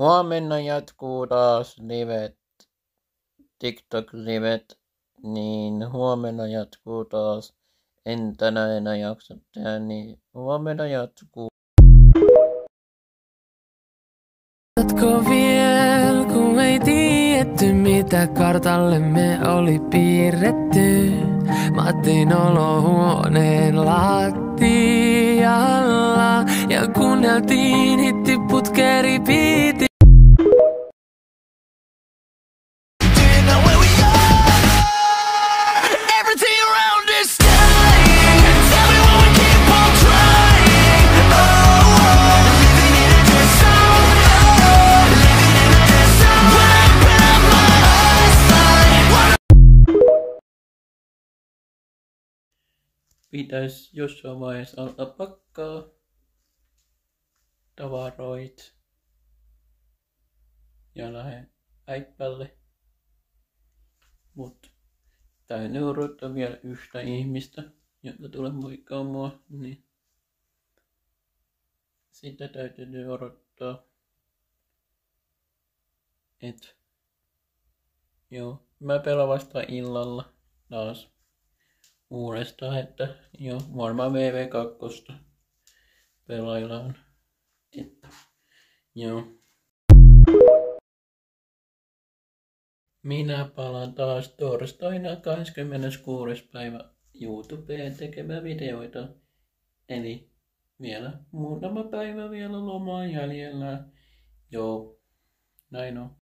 Huomenna jatkuu taas livet, TikTok-livet, niin huomenna jatkuu taas. En tänään enää jaksa tehdä, niin huomenna jatkuu. Jatko viel, kun ei tiedetty mitä kartallemme oli piirretty. Mattin olohuoneen lattialla ja kuunneltiin hittiputke repeat. Pitäis jossain vaiheessa alkaa pakkaa tavaroit ja lähde äippälle. Mut täytyy odottaa vielä yhtä ihmistä, joka tulee moikkaa mua, niin sitä täytyy odottaa. Joo, mä pelaan vasta illalla taas uudestaan, että joo, varmaan VV2 pelaillaan. Joo. Minä palaan taas torstaina 26. päivä YouTubeen tekemään videoita. Eli vielä muutama päivä vielä lomaa jäljellä. Joo, näin on.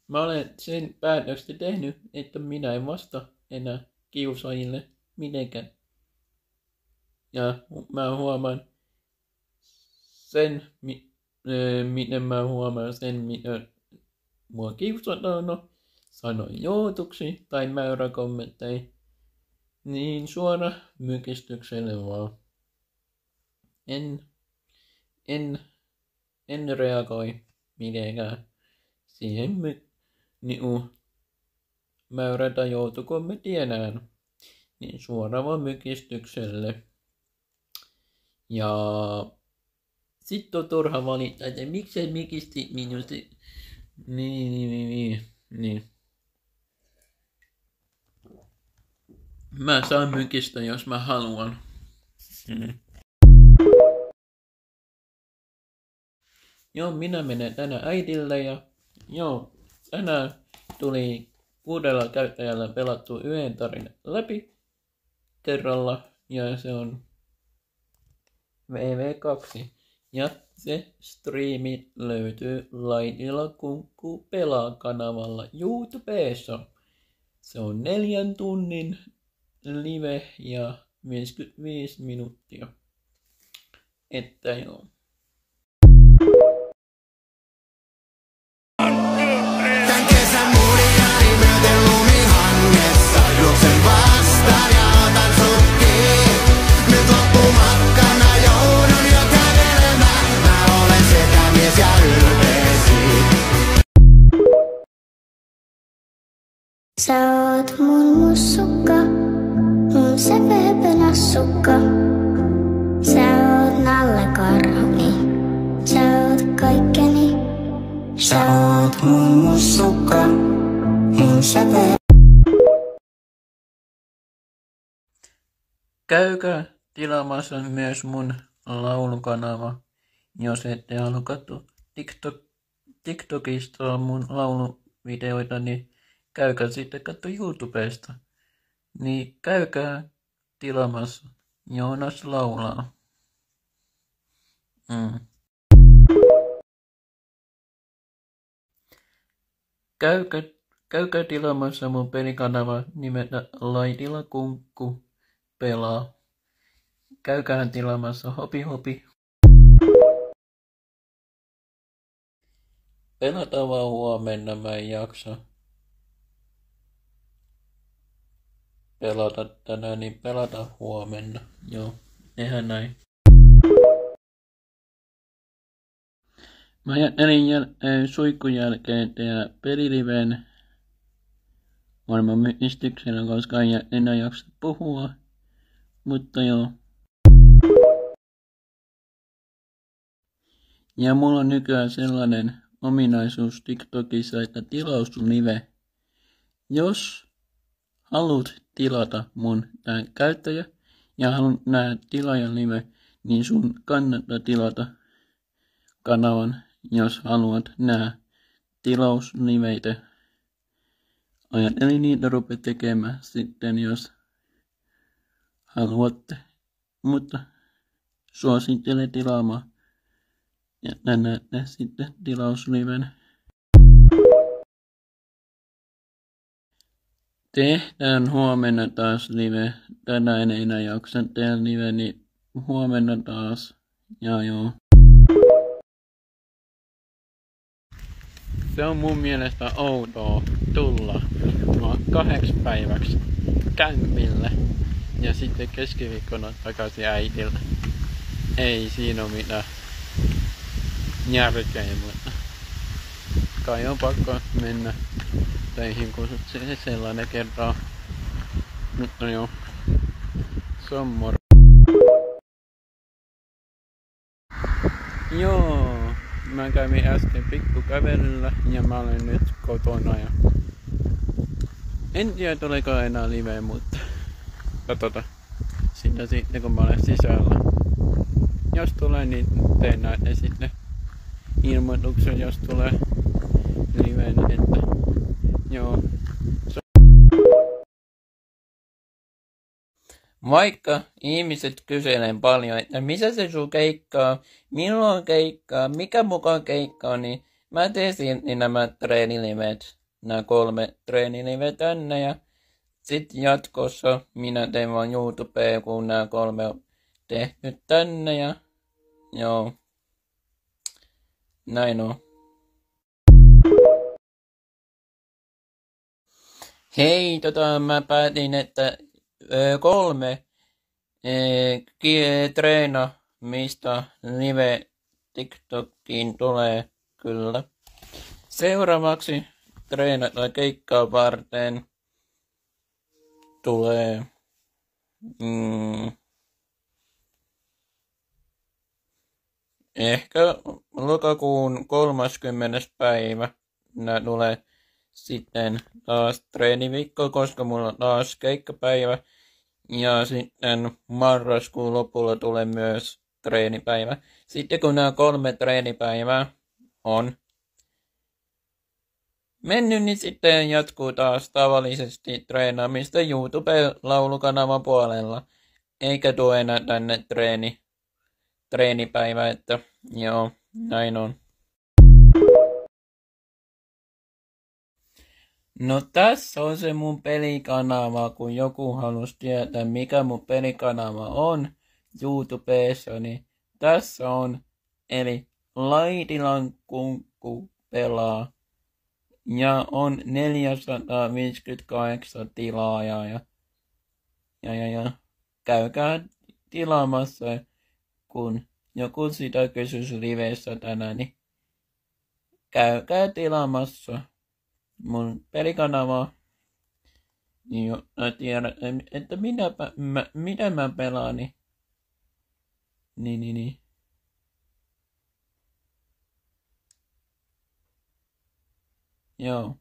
Mä olen sen päätöksen tehnyt, että minä en vasta enää kiusaajille mitenkään. Ja mä huomaan sen, miten mä huomaan sen, miten mua kiusataan, sanoin joutuksi tai mäyräkommentteihin, niin suora mykistykselle vaan. En reagoi mitenkään siihen mäyrätä joutukommentti enää. Niin suora vaan mykistykselle. Ja sitten on turha valittaa, että miksei mikistit minusta. Niin. Mä saan mykistä, jos mä haluan. Joo, minä menen tänään äidille ja joo, tänään tuli 6 käyttäjällä pelattu yhden tarinan läpi kerralla ja se on VV2. Ja se striimi löytyy Laitila Kunkku pelaa kanavalla YouTubessa. Se on 4 tunnin live ja 55 minuuttia. Että joo. Sä oot mun mussukka, mun sepepelassukka. Sä oot nallekarhuni, sä oot kaikkeni. Sä oot mun mussukka, mun sepe. Käykää tilaamassa myös mun laulukanava, jos ette halua katsoa TikTokista mun lauluvideoita, niin käykää sitten katso YouTubesta. Niin käykää tilaamassa. Joonas laulaa. Käykää tilaamassa mun pelikanava nimeltä Laitila Kunkku pelaa. Käykää tilaamassa hopi. Pelataan vaan huomenna, mä en jaksa pelata tänään, niin pelataan huomenna. Joo, tehdään näin. Mä ajattelin suikun jälkeen tehdä peliliven varmaan mystiksellä, koska en enää jaksa puhua. Mutta joo. Ja mulla on nykyään sellainen ominaisuus TikTokissa, että tilauslive. Jos haluat tilata mun tämän käyttäjä ja haluat nähdä tilaajan live, niin sun kannattaa tilata kanavan, jos haluat nähdä tilausliveitä. Ajattelin niitä rupea tekemään sitten, jos haluatte. Mutta suosittelen tilaamaan. Ja näette sitten tilausliven. Tehdään huomenna taas live. Tänään ei enää jaksa tehdä live, niin huomenna taas. Ja joo. Se on mun mielestä outoa tulla 8 päiväksi kämpille ja sitten keskiviikkona takaisin äidille. Ei siinä ole mitään järkeä, mutta kai on pakko mennä töihin, kun se sellainen kertaa. Mutta joo, se on moro. Joo, mä kävin äsken pikkukävelyllä ja mä olen nyt kotona ja en tiedä tuleeko enää live, mutta katsotaan sitä sitten kun mä olen sisällä. Jos tulee, niin teen näitä sitten ilmoituksen, jos tulee liveen, että joo. Vaikka ihmiset kyselee paljon, että missä se sun keikkaa, milloin keikkaa, mikä mukaan keikkaa, niin mä teen silti nämä treenilivet, nämä 3 treenilivet tänne ja sitten jatkossa minä teen vaan YouTubeen, kun nämä 3 on tehty tänne ja joo, näin on. Hei, mä päätin, että 3 treenaamista live TikTokiin tulee kyllä. Seuraavaksi treenata keikkaa varten tulee ehkä lokakuun 30. päivä. Nää tulee sitten taas treeniviikko, koska mulla on taas keikkapäivä. Ja sitten marraskuun lopulla tulee myös treenipäivä. Sitten kun nämä 3 treenipäivää on mennyt, niin sitten jatkuu taas tavallisesti treenaamista YouTube-laulukanavan puolella. Eikä tuo enää tänne treenipäivä, että joo, näin on. No tässä on se mun pelikanava, kun joku halusi tietää mikä mun pelikanava on YouTubessa, niin tässä on, eli Laitilan Kunkku pelaa. Ja on 458 tilaajaa ja käykää tilaamassa, kun joku sitä kysyisi liveissä tänään, niin käykää tilaamassa mun pelikanavaa. Niin tiedän, että mitä mä pelaan, niin. Joo.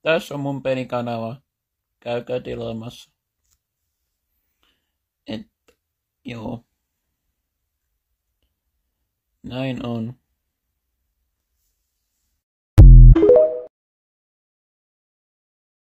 Tässä on mun pelikanava. Käykää tilaamassa. Joo. Näin on.